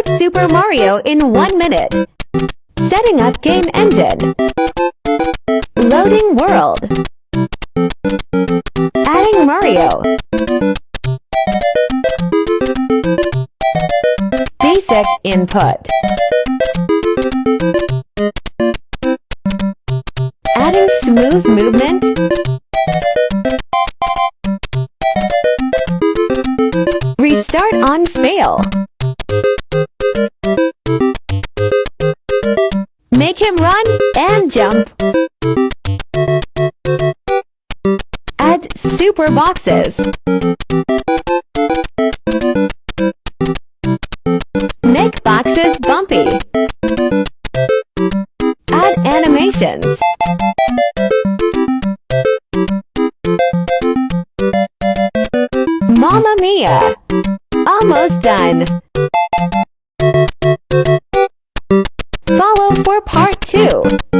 Code Super Mario in 1 minute. Setting up game engine. Loading world. Adding Mario. Basic input. Adding smooth movement. Restart on fail. Make him run and jump. Add super boxes. Make boxes bumpy. Add animations. Mamma mia! Almost done. Follow for part 2.